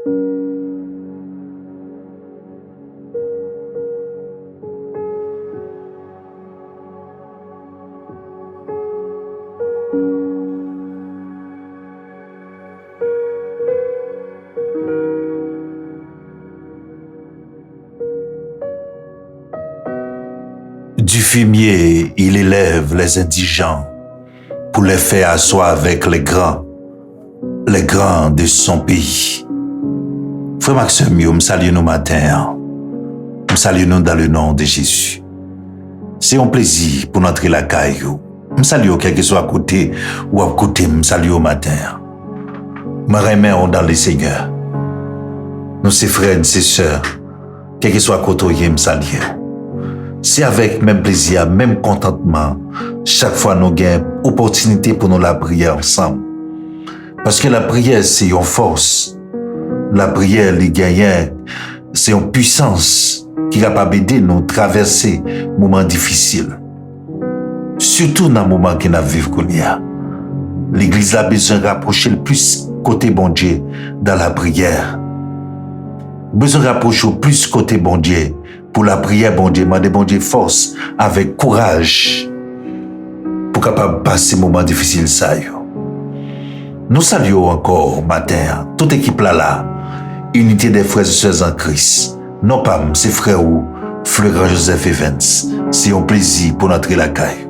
Du fumier, il élève les indigents pour les faire asseoir avec les grands de son pays. Frère Maxime, je salue nous matin. Je salue nous dans le nom de Jésus. C'est un plaisir pour notre la caillou. Je salue quel que soit à côté ou à côté, je salue au matin. Je remets dans le Seigneur. Nous, ses frères, ses sœurs, quel que soit à côté, je salue. C'est avec même plaisir, même contentement, chaque fois nous gagnons opportunité pour nous la prière ensemble. Parce que la prière, c'est une force. La prière, les gagnants, c'est une puissance qui est capable d'aider nous à traverser des moments difficiles. Surtout dans les moments que nous vivons. L'Église a besoin de rapprocher le plus côté bon Dieu dans la prière. Besoin de rapprocher le plus côté bon Dieu. Pour la prière, bon Dieu, demandez bon Dieu force, avec courage, pour capable passer ces moments difficiles. Ça, nous saluons encore matin, toute équipe là, unité des frères et sœurs en Christ. Non pas, c'est frère ou Fleur Joseph Evans. C'est un plaisir pour notre lacaille.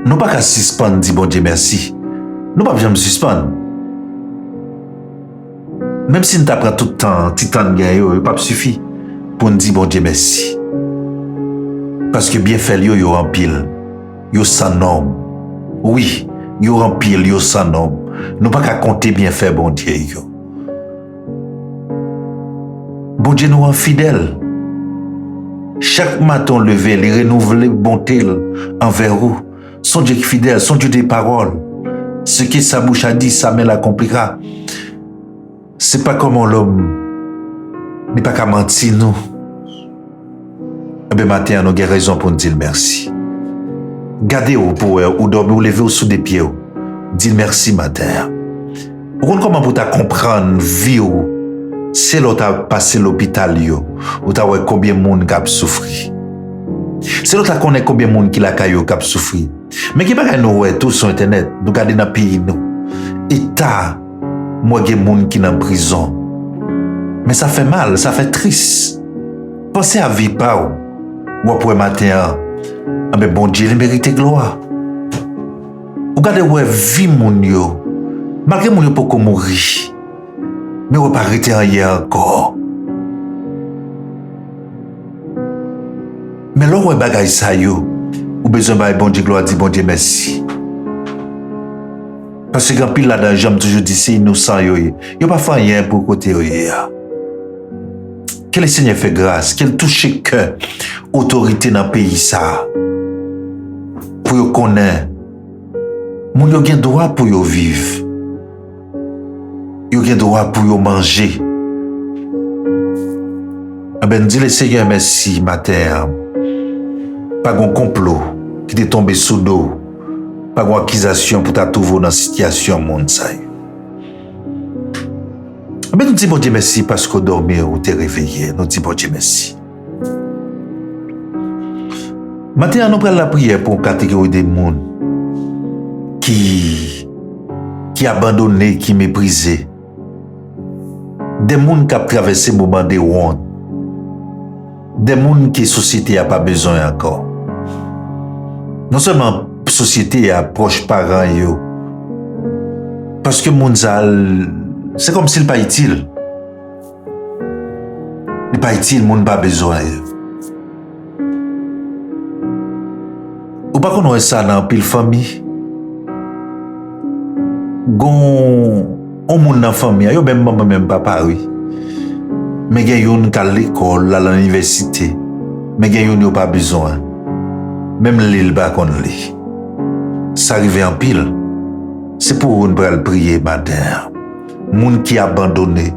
Nous pas qu'à suspendre, dit bon Dieu merci. Nous pas besoin de suspendre. Même si nous t'apprend tout le temps, titan de gagne, il pas suffit pour nous dire bon Dieu merci. Parce que bien fait, yo en pile, yo sans nom. Oui, yo en pile, yo sans nom. Nous pas qu'à compter bien fait bon Dieu yo. Bon Dieu nous rend fidèles. Chaque matin levé, les renouveler bonté envers vous. Son Dieu fidèle, son Dieu des paroles. Ce que sa bouche a dit, sa main l'accomplira. C'est pas comme l'homme, n'est pas qu'à mentir nous. Ben matin, nous avons raison pour nous dire merci. Gardez-vous pour ou dormir ou lever sous des pieds. Dis merci matin. Vous comprenez comment pour ta comprendre vie ou c'est là où tu as passé l'hôpital où tu as vu combien de monde qui a souffert. C'est là où tu connais combien de monde qui a souffert. Mais qui pas nous tout sur internet, nous garder dans le pays nous. État moi, il y a des gens qui sont en prison. Mais ça fait mal, ça fait triste. Pensez à vie pas ou après matin. Mais bon Dieu, il mérite gloire. Regardez où est vie mon yo. Malgré mon yo pour mourir. Mais on pas arrêter hier encore. Mais là où est bagay ça yo, ou besoin de bon Dieu gloire, dit bon Dieu merci. Parce que quand pile là-dedans, j'aime toujours dire c'est innocent yo. Yo pas fait rien pour côté yo. Que le Seigneur fait grâce, qu'il touche cœur, autorité dans le pays ça. Pour yo connaître. Moun yo gen droit pour yo vivre. Yo gen droit pour yo manger. Ben dis le Seigneur merci matin. Pas gon complot qui t'est tombé sous dos. Pas gon accusation pour ta trouver dans situation monde ça. Ben nous dis bon Dieu merci parce qu'on dormait ou t'es réveillé. Nous dis bon Dieu merci. Maintenant nous prenons la prière pour une catégorie de monde qui abandonné, qui méprisé. Des gens qui ont traversé le moment de honte. Des gens qui la société n'a pas besoin encore. Non seulement la société a proche parents, parce que c'est comme s'il n'est pas utile. Il n'est pas utile, il n'a pas besoin. Ou pas qu'on a ça dans une famille. On moun dans famille, yo même maman même papa oui. Mais gen yon à l'école, à l'université. Mais gen yon yo pas besoin. Même l'île pas kon li. Ça arrive en pile. C'est pour on pral prier matin. Moun qui abandonné.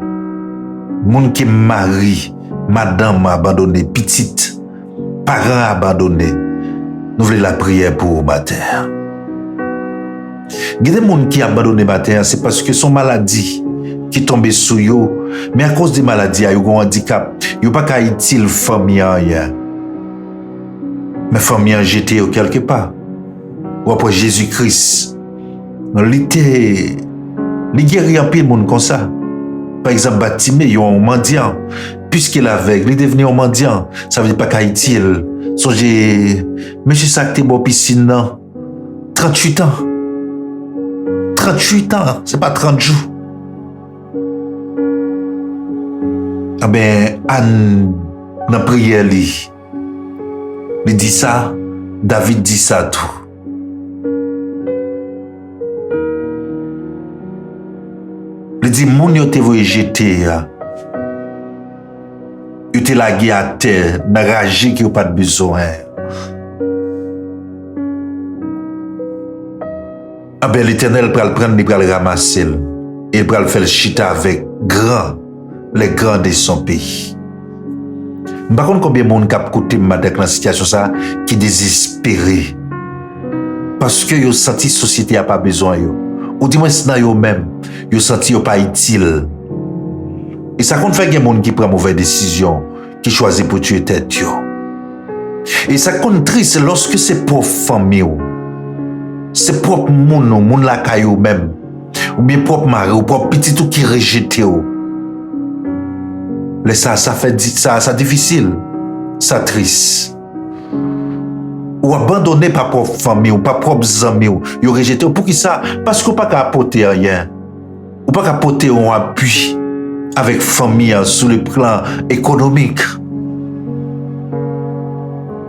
Moun qui mari, madame abandonné, petite, parents abandonné. Nous voulons la prière pour matin. Il y a des gens qui abandonnent matin, c'est parce que son maladie qui tombe sous eux, mais à cause des maladies, ils ont un handicap, ils n'ont pas qu'à utile famille. Mais famille a jeté quelque part. Ou après Jésus-Christ, il guérit un peu de monde comme ça. Par exemple, Batimé, il y a un mendiant. Puisqu'il est aveugle, il est devenu un mendiant. Ça veut dire pas qu'à utile. Songez, monsieur Sakte bon piscine, non? 38 ans. 38 ans, c'est pas 30 jours. Ah ben, Anne, dans la prière, il dit ça, David dit ça tout. Il dit, moun yo te voye jeter, yo te lagi à terre, dans la rage qui n'a pas de besoin. Ah ben, l'Éternel pral prendre, il pral ramasser, il pral faire le chita avec les grands de son pays. Par contre, combien de monde qui a écouté dans la situation ça, qui désespéré. Parce que yo senti la société n'a pas besoin. Ou du moins, c'est dans eux-mêmes, yo senti yo pas utile. Et ça compte faire qu'il y a des gens qui prennent mauvaise décision, qui choisissent pour tuer tête. Et ça compte triste lorsque c'est propre famille, c'est propre monde la caillou même, ou bien propre mari, ou propre petit tout qui rejette. Ça fait ça difficile, ça triste. Ou abandonné par propre famille, ou par propres amis, ou rejeté. Pour qui ça? Parce qu'on n'a pas apporter rien. Ou pas apporter un appui avec famille sur le plan économique.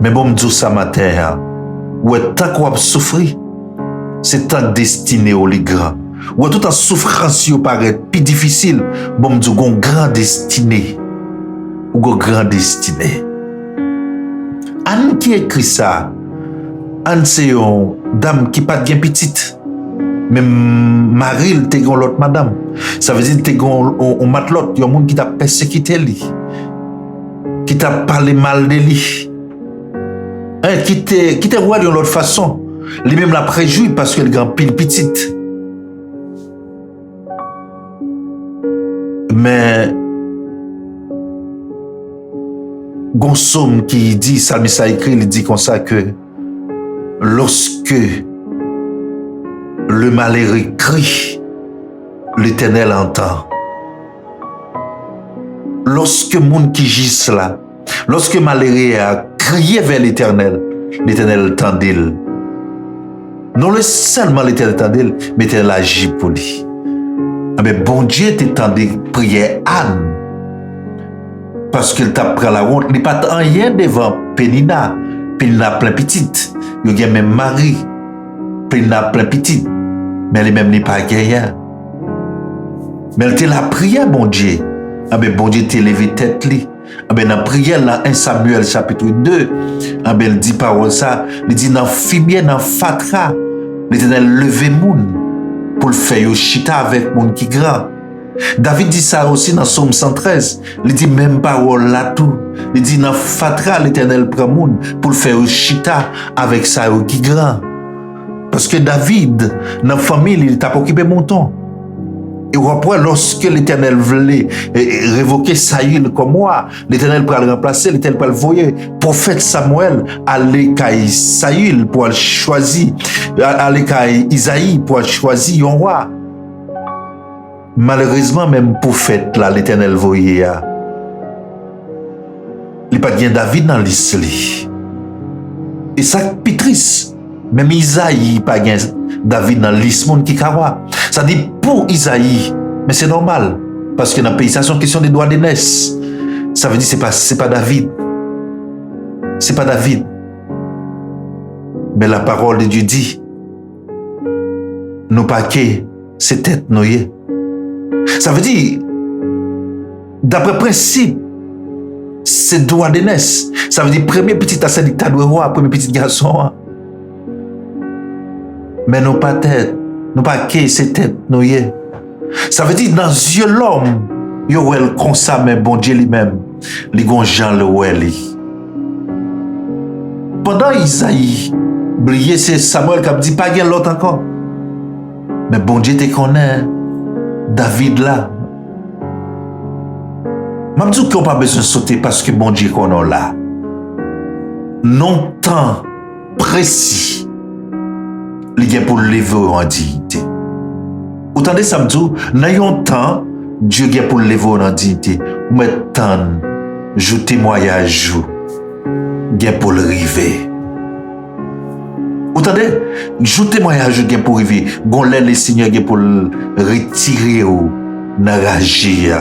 Mais bon, me dis ça matin, ou tant qu'on a souffert, c'est tant destiné aux grands. Ou tout en souffrance, il paraît plus difficile, bon, me dis qu'on grand destiné. Ou qu'on grand destiné. Anne qui écrit ça, Anne c'est une dame qui pas bien petite. Même Marie, t'es l'autre madame. Ça veut dire t'es un matelot, il y a un monde qui t'a persécuté lui, qui t'a parlé mal de lui, qui t'a roi de l'autre façon. Lui-même l'a préjoui parce que le grand pile petite. Mais Gonsomme qui dit, Salmis a écrit, il dit comme ça que lorsque le malheureux crie, l'Éternel entend. Lorsque monde qui gisse là, lorsque malheureux a crié vers l'Éternel, l'Éternel tendait. Non seulement l'Éternel tendait, mais l'Éternel agit pour lui. Mais bon Dieu t'étendait prière Anne. Parce qu'il t'a pris la honte, il n'y a pas rien devant Pénina. Pénina plein petite. Il y a même Marie. Pénina plein petite. Mais elle même n'est pas rien. Mais elle te la prière, bon Dieu. Ah ben bon Dieu t'a levé tête li. Ah ben dans la prière là, 1 Samuel chapitre 2, ah ben elle dit parole ça, il dit dans Fimien, dans Fatra, l'Éternel levé moun pour le faire yoshita avec moun qui grand. David dit ça aussi dans Psaume 113. Il dit même parole là tout. Il dit dans Fatra l'Éternel prend moun pour le faire chita avec ça qui grand. Parce que David dans la famille il t'a occupé mouton. Et après lorsque l'Éternel voulait révoquer Saül comme moi, l'Éternel pour le remplacer, l'Éternel pour le voyer. Prophète Samuel aller à Saül pour le choisir, aller à Isaïe pour le choisir un roi. Malheureusement, même prophète là, l'Éternel voyait. Il n'y a pas de David dans l'histoire. Et ça, c'est triste. Même Isaïe, pas David dans l'histoire qui kawa. Ça dit pour Isaïe, mais c'est normal. Parce que dans le pays, ça, c'est une question des droits d'aînesse. Ça veut dire que c'est pas David. C'est pas David. Mais la parole de Dieu dit, nous pas que c'est tête noyée. Ça veut dire, d'après principe, c'est droit d'aînesse. Ça veut dire, premier petit ascendant, t'as le roi, premier petit garçon. Mais non pas tête, non pas que c'est tête noyée. Ça veut dire, dans les yeux de l'homme, il y a comme ça, mais bon Dieu lui-même, il y a Jean le Welly. Pendant Isaïe, briller, c'est Samuel qui a dit, pas l'autre encore. Mais bon Dieu te connaît. David là. Je dis qu'on n'a pas besoin de sauter parce que bon Dieu connaît là. Non temps précis. Il y a pour lever en dignité. Vous entendez ça me dit, dans un temps, Dieu a pour lever en dignité. Ou maintenant, je témoignage, il y a pour le river. Vous entendez? Je témoignage, il y a pour river. Gon le Seigneur il y a pour le retirer ou n'arranger,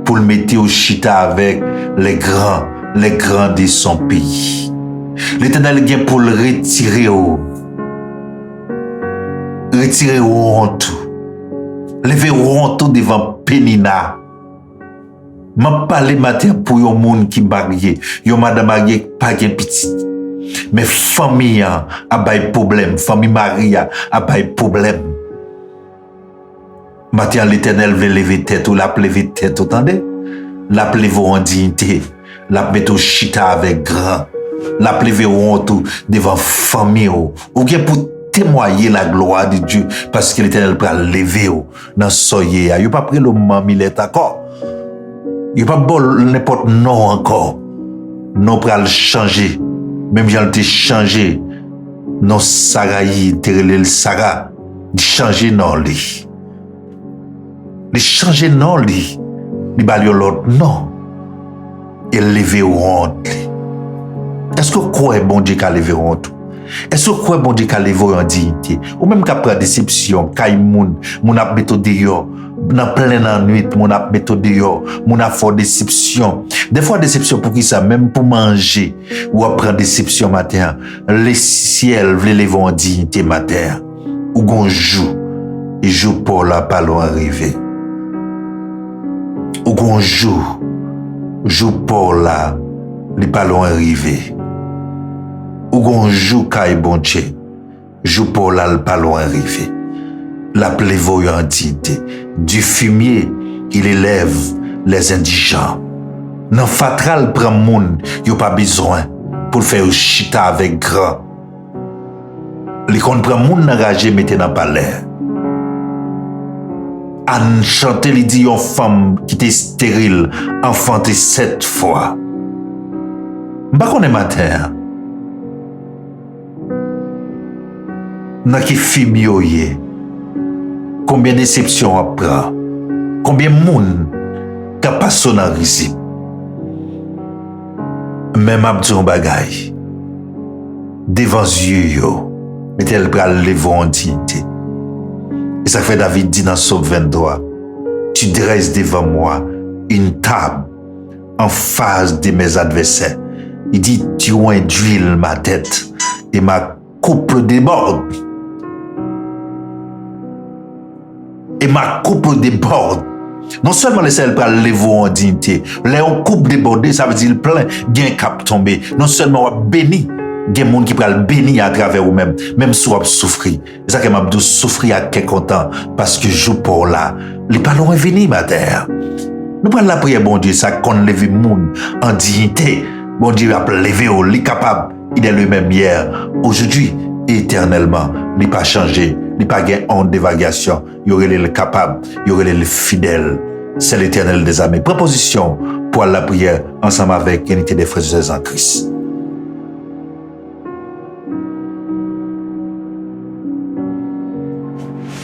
pour le mettre au chita avec les grands de son pays. L'Éternel il y a pour le retirer ou honte. Lever honte devant Pénina. Je parle matin pour yon moun qui marié, yon madame marié pas gen petit. Mais famille a bay problème, famille Marie a bay problème. Matin l'Éternel veut lever tête ou la lever tête, entendez? La lever en dignité, la mettre au chita avec grand, la lever honte devant famille ou bien pour témoigner la gloire de Dieu parce que l'Éternel peut lever dans soyer. Il pas pris le moment millet encore. Il pas bon n'importe non encore. Non pour le changer. Même j'en te changer. Non Saraï, terele le Sarah, de changer non li. De changer non li. Li balio l'autre non. Et lever honte. Est-ce que quoi est bon Dieu qu'a lever honte? Est-ce que quoi bon Dieu qu'a levé en dignité? Ou même qu'après déception, kay moun a metto dehors, dans plein nuit, moun a metto dehors, moun a fait déception. Des fois déception pour qui ça, même pour manger, ou après déception matin, le ciel veut lever en dignité matin. Ou gon joue, et joue pour la palon arriver. Ou gon joue pour la, les palons arriver. Ou gon jou kay bon Dieu, jou pour la le pas loin arrivé. La plévoyant en dignité. Du fumier, il élève les indigents. Nan fatral prend moun, yo pas besoin pour faire chita avec grand. Les kon prend moun nan rage mette dans palais. An chante li di yon femme qui était stérile, enfanté 7 fois. Mba konnen matin. Nan ki film yo ye, combien de déceptions après, combien de monde qui a passé dans le risible. Même abdou bagay, devant yeux yo, mettez-le pral lever en dignité. Et ça fait David dit dans Psaume 23, tu dresses devant moi une table en face de mes adversaires. Il dit, tu oins d'huile ma tête et ma coupe déborde. Et ma coupe déborde. Non seulement les seuls pour lever en dignité, les coupe débordée, ça veut dire plein, gain cap tomber. Non seulement on béni, gain monde qui pral béni à travers vous-même, même si vous souffrir. C'est ça que m'a dit souffrir à quelque temps parce que je pour là, les pas loin venir ma terre. Nous prenons la prière bon Dieu ça qu'on lève monde en dignité. Bon Dieu a levé au lit capable, il est le même hier, aujourd'hui, éternellement, il n'a pas changé. Il n'y a pas de honte d'évaluation. Il y aurait le capable, il y aurait le fidèle. C'est l'Éternel des armées. Proposition pour la prière ensemble avec l'unité des frères et sœurs en Christ.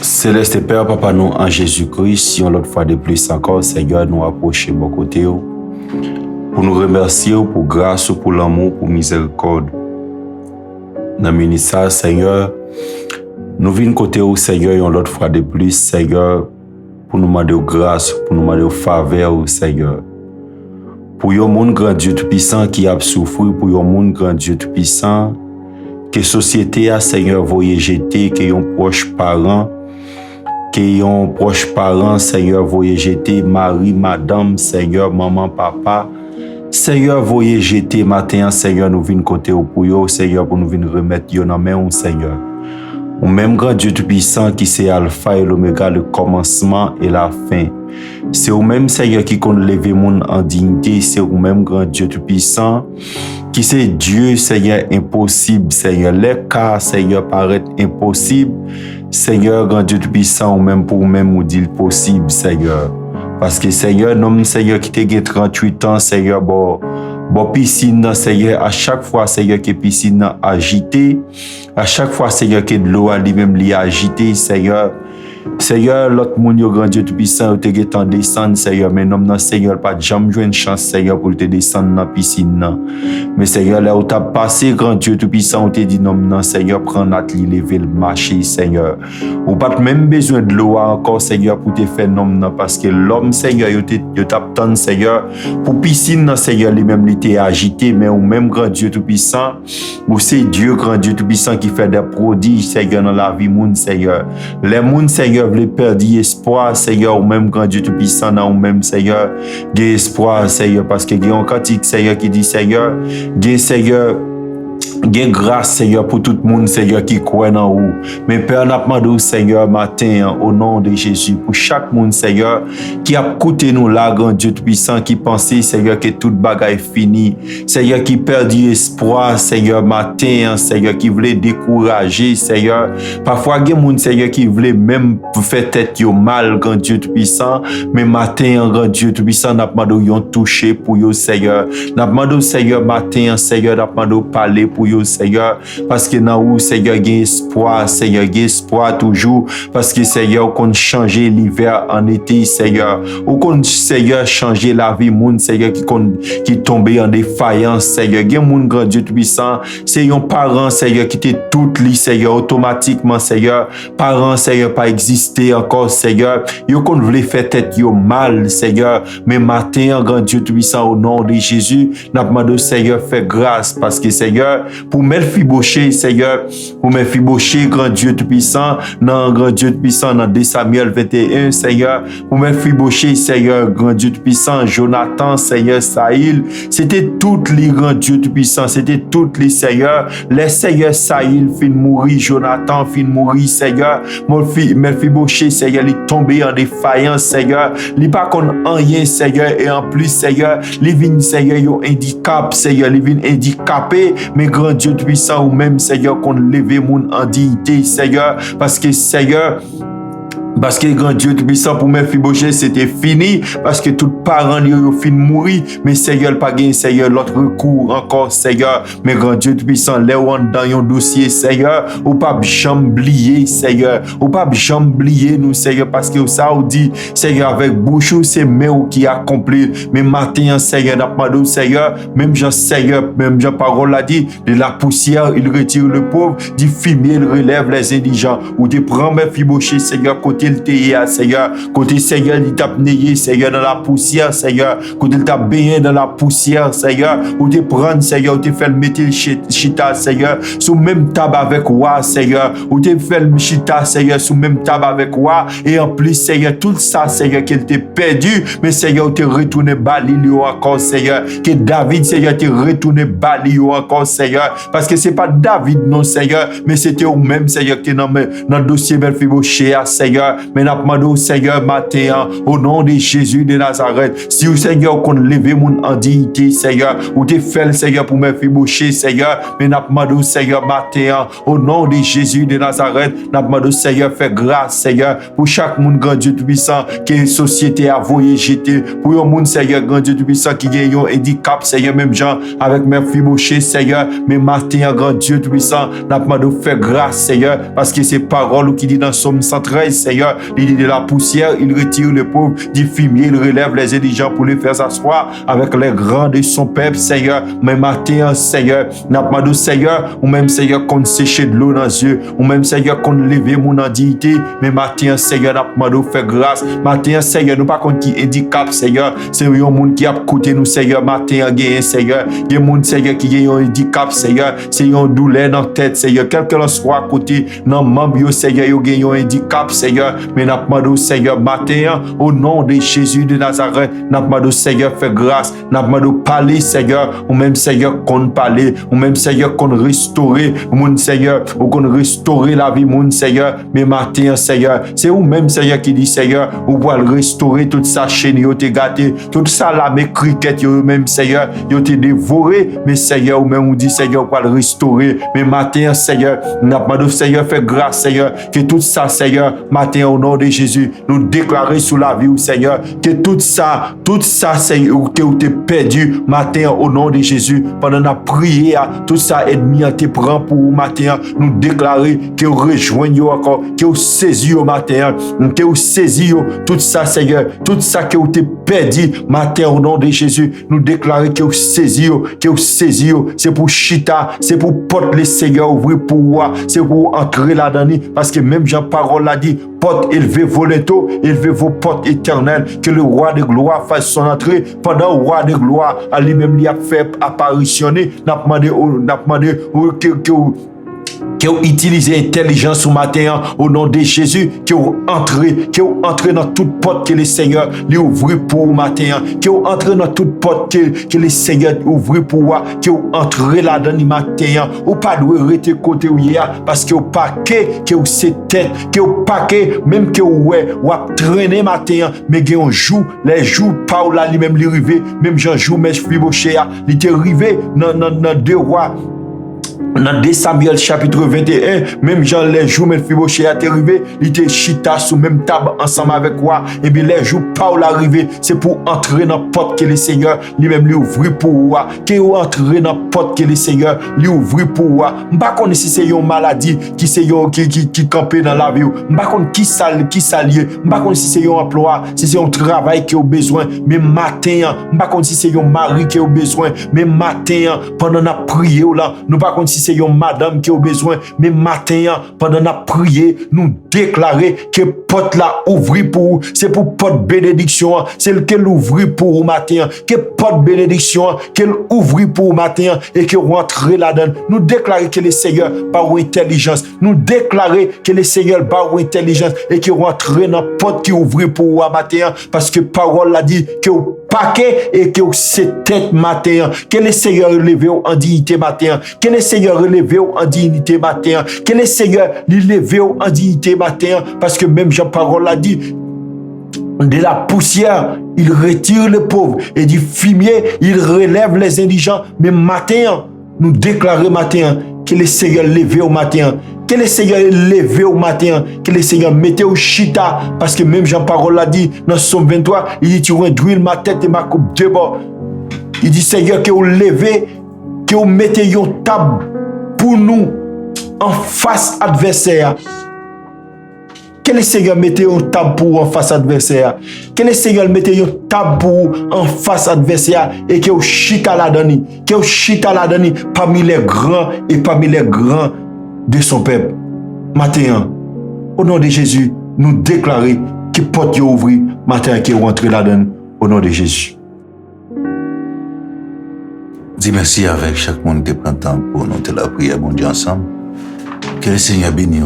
Céleste Père, Papa, nous en Jésus-Christ, si on l'autre fois de plus encore, Seigneur, nous approcher de mon côté pour nous remercier pour grâce, pour l'amour, pour miséricorde. Dans le ministère, Seigneur, nous venons côté au Seigneur, une autre fois de plus, Seigneur, pour nous demander grâce, pour nous demander faveur au Seigneur. Pour un monde grand Dieu tout-puissant qui a souffert, pour un monde grand Dieu tout-puissant, que la société a, Seigneur, voyez jeter, que un proche parent, Seigneur, voyez jeter, mari, madame, Seigneur, maman, papa, Seigneur, voyez jeter matin, Seigneur, nous venons côté au pour eux, Seigneur, pour nous venir remettre yo dans main, Seigneur. Au même grand Dieu tout-puissant qui c'est Alpha et l'Oméga, le commencement et la fin. C'est au même Seigneur qui compte lever monde en dignité. C'est au même grand Dieu tout-puissant qui c'est Dieu, Seigneur, impossible, Seigneur. Les cas, Seigneur, paraissent impossibles. Seigneur, grand Dieu tout-puissant, ou même pour même ou dit possible, Seigneur. Parce que Seigneur, non, Seigneur, qui t'a 38 ans, Seigneur, bon piscine, Seigneur, à chaque fois, Seigneur, que piscine agité, à chaque fois, Seigneur, que de l'eau à lui-même li agité, Seigneur, l'autre monde, grand Dieu tout-puissant, te get en descendre, Seigneur, mais non, Seigneur, pas jamais jouer une chance, Seigneur, pour te descendre dans la piscine, mais Seigneur, là où t'as passé, grand Dieu tout-puissant, on te dit non, Seigneur, prends notre lit, lever le marché, Seigneur, ou pas même besoin de l'eau encore, Seigneur, pour te faire non, parce que l'homme, Seigneur, il t'attend, Seigneur, pour piscine, Seigneur, lui-même, il était agité, mais ou même, grand Dieu tout-puissant, ou c'est Dieu, grand Dieu tout-puissant, qui fait des prodiges, Seigneur, dans la vie, moun, Seigneur, les moun, Seigneur, voulez perdre espoir, Seigneur, ou même grand Dieu tout-puissant, ou même, Seigneur, gain espoir, Seigneur, parce que il y a un cantique, Seigneur, qui dit, Seigneur, gain, Seigneur, gain grâce, Seigneur, pour tout le monde, Seigneur, qui croit en vous. Mais Père, n'a pas demandé, Seigneur, matin, au nom de Jésus, pour chaque monde, Seigneur, qui a écouté nous là, grand Dieu tout-puissant, qui pensait, Seigneur, que toute bagaille est finie, Seigneur, qui perdu espoir, Seigneur, matin, Seigneur, qui voulait décourager, Seigneur. Parfois, il y a des gens, Seigneur, qui voulait même faire tête yo mal, grand Dieu tout-puissant, mais matin, grand Dieu tout-puissant, n'a pas demandé, yon touché pour yo, Seigneur. N'a pas demandé, Seigneur, matin, Seigneur, n'a pas demandé parler pour yo, Seigneur, parce que dans où, Seigneur, il y a espoir, Seigneur, il y a espoir toujours, parce que, Seigneur, qu'on change l'hiver en été, Seigneur, ou qu'on, Seigneur, changer la vie, moun, Seigneur, qui tombé en défaillance, Seigneur, il y a moun, grand Dieu tout-puissant, c'est un parent, Seigneur, qui était tout li, Seigneur, automatiquement, Seigneur, parent, Seigneur, pas existé encore, Seigneur, yo qu'on voulait faire tête yo mal, Seigneur, mais matin, grand Dieu tout-puissant, au nom de Jésus, n'a demandé, Seigneur, fait grâce, parce que, Seigneur, pour Mephibosheth, Seigneur, pour Mephibosheth, grand Dieu tout-puissant, dans grand Dieu tout-puissant, dans 2 Samuel 21, Seigneur, pour Mephibosheth, Seigneur, grand Dieu tout-puissant, Jonathan, Seigneur, Saïl, c'était toutes les grands Dieu tout-puissant, c'était toutes les Seigneurs, les Seigneurs Saïl, fin mourir, Jonathan, fin mourir, Seigneur, Mephibosheth, Seigneur, il est tombé en défaillance, Seigneur, il pas qu'on rien, Seigneur, et en plus, Seigneur, il vient, Seigneur, il handicap, Seigneur, il vient handicapé, mais grand Dieu puissant ou même, Seigneur, qu'on lève mon en dignité, Seigneur, parce que, Seigneur, parce que grand Dieu tout-puissant pour Mephibosheth c'était fini parce que tout parents yo fin mourir mais Seigneur pas gain Seigneur l'autre recours encore Seigneur mais grand Dieu tout-puissant les on dans un dossier Seigneur ou pas jamais oublier Seigneur ou pas jamais oublier nous Seigneur parce que ça ou dit Seigneur avec bouche c'est mais qui accomplit mais matin Seigneur n'a pas de Seigneur même Jean Seigneur même Jean parole a dit de la poussière il retire le pauvre du fumier il relève les indigents ou tu prends Mephibosheth Seigneur côté il t'a Seigneur, côté Seigneur, il t'a pnéé, Seigneur, dans la poussière, Seigneur, côté il t'a baigné dans la poussière, Seigneur, ou te prendre, Seigneur, ou te fait le métil chita, Seigneur, sous même table avec moi, Seigneur, ou te fait le chita, Seigneur, sous même table avec moi, et en plus, Seigneur, tout ça, Seigneur, qu'il t'est perdu, mais Seigneur, ou te retourné bali encore, Seigneur, que David, Seigneur, te retourné bali encore, Seigneur, parce que c'est pas David, non, Seigneur, mais c'était ou même, Seigneur, qui est dans le dossier Mephibosheth, Seigneur, mais n'a pas demandé Seigneur matin au nom de Jésus de Nazareth si au Seigneur qu'on lève mon en dignité Seigneur ou te fait Seigneur pour Mephibosheth Seigneur mais n'a pas demandé Seigneur matin au nom de Jésus de Nazareth n'a pas demandé Seigneur fait grâce Seigneur pour chaque monde grand Dieu tout-puissant qui est société à voyer jeter pour un monde Seigneur grand Dieu tout-puissant qui gagne un handicap Seigneur même gens avec Mephibosheth Seigneur mais matin grand Dieu tout-puissant n'a pas demandé fait grâce Seigneur parce que c'est parole qui dit dans Somme 113 Seigneur il dit de la poussière, il retire le pauvre du fumier, il relève les indigents pour les faire s'asseoir avec les grands de son peuple, Seigneur. Mais matin, Seigneur, n'a pas de Seigneur, ou même Seigneur qu'on sèche de l'eau dans les yeux, ou même Seigneur qu'on lève mon dignité. Mais matin, Seigneur, n'a pas de faire grâce. Matin, Seigneur, nous pas qu'on qui handicap, Seigneur. C'est un monde qui a coûté nous, Seigneur. Matin, gagne, Seigneur. Il y a un monde, Seigneur, qui gagne un handicap, Seigneur. C'est une douleur dans la tête, Seigneur. Quel que soit à côté, dans le membre, Seigneur, il gagne un handicap, Seigneur. Seigneur. Mais n'a demandé au Seigneur matin, au nom de Jésus de Nazareth, n'a demandé au Seigneur fait grâce, n'a demandé au parler, Seigneur, ou même Seigneur qu'on parler, ou même Seigneur qu'on restaurer, mon Seigneur, ou qu'on restaurer la vie, mon Seigneur. Mais matin, Seigneur, c'est ou même Seigneur qui dit, Seigneur, ou pour restaurer toute sa chaîne, yo te gâté, toute ça là, mes criquettes, yo même Seigneur, yo te dévoré, mais Seigneur, ou même on dit, Seigneur, pour le restaurer. Mais matin, Seigneur, n'a demandé au Seigneur fait grâce, Seigneur, que tout ça, Seigneur, matin, au nom de Jésus, nous déclarer sous la vie, Seigneur, que tout ça, Seigneur, que vous t'es perdu, matin, au nom de Jésus, pendant la prière, tout ça, ennemi, te prend pour vous, matin, nous déclarer que vous rejoignez encore, que vous saisissez au matin, que vous saisissez tout ça, Seigneur, tout ça que vous t'es perdu, matin, au nom de Jésus, nous déclarer que vous saisissez, c'est pour chita, c'est pour porter les Seigneur, ouvrir pour moi, c'est pour entrer là-dedans, parce que même Jean-Parole l'a dit, porte élevée vos linteaux, élevez vos portes éternelles, que le roi de gloire fasse son entrée. Pendant le roi de gloire, à lui-même, il a fait apparitionner, n'a demandé que vous utilisez l'intelligence ce matin au nom de Jésus, que vous entrez dans toute porte que le Seigneur lui ouvre pour vous matin, que vous entrez dans toute porte que le Seigneur ouvre pour vous, que vous entrez là-dedans le matin, ou pas de rester côté où il y a, parce que vous paquet, que vous c'est tête, que vous paquet, même que vous traînez matin, mais que vous joue, les jours, Paul là lui-même lui arrivé, même Jean joue, mais je suis il était arrivé dans 2 rois. Dans 2 Samuel chapitre 21, même Jean les jours, Mephibosheth est arrivé, il était chita sous même table ensemble avec moi. Et bien les jours, Paul arrivé, c'est pour entrer dans la porte que le Seigneur lui-même lui ouvre pour moi. Que vous entrez dans la porte que le Seigneur lui ouvre pour moi. Je ne sais pas si c'est une maladie qui campe dans la vie. Je ne sais pas qui s'allie. Je ne sais pas si c'est un emploi, si c'est un travail qui a besoin. Mais matin, je ne sais pas si c'est un mari qui a besoin. Mais matin, pendant la prière, nous ne sais pas si c'est une madame qui a besoin, mais matin, pendant la prière, nous déclarer que porte la ouvrir pour vous, c'est pour porte bénédiction, c'est le qu'elle ouvre pour vous matin, que porte bénédiction, qu'elle ouvre pour vous matin, et que rentre là-dedans. Nous déclarer que le Seigneur par intelligence, nous déclarer que le Seigneur par intelligence, et que rentre dans la porte qui ouvre pour vous matin, parce que parole l'a dit, que vous paquet et que c'est tête matin, que le Seigneur relève en dignité matin, que le Seigneur relève en dignité matin, que le Seigneur relève en dignité matin, parce que même Jean-Parole l'a dit, de la poussière, il retire les pauvres, et du fumier, il relève les indigents. Mais matin, nous déclarons matin, que le Seigneur lève au matin, que le Seigneur lève au matin, que le Seigneur mette au chita, parce que même Jean-Parole l'a dit dans Somme 23, il dit, tu réduis ma tête et ma coupe de bord. Il dit, Seigneur, que vous levez, que vous mettez une table pour nous en face adversaire. Que le Seigneur mette une table pour en face adversaire. Que le Seigneur mette une table pour en face adversaire et que vous chita la donne. Que vous chita la donne parmi les grands et parmi les grands de son peuple. Matin, au nom de Jésus, nous déclarer que porte ouvrir matin qui rentre la donne au nom de Jésus. Dis merci avec chaque monde qui prend temps pour nous te la prière, bon Dieu, ensemble. Que le Seigneur bénisse,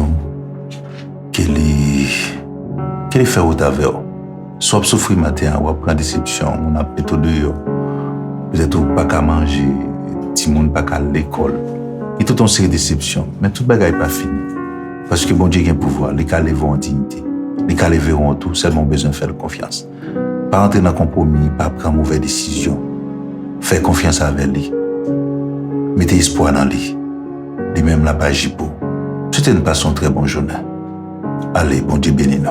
qu'il fait au travers. Soit souffrir matin, ou prendre déception, on a peut-être dehors. Peut-être pas qu'à manger, petit monde pas qu'à l'école. Et tout en série de déception. Mais tout bagaille n'est pas fini. Parce que bon Dieu a un pouvoir, les cas leveront en dignité. Les cas leveront en tout, seulement besoin de faire confiance. Pas entrer dans le compromis, pas prendre mauvaise décision. Faire confiance avec lui. Mettez espoir dans lui. Lui-même la page pour. C'était une passion très bonne journée. Allez, bon Dieu bénis nous.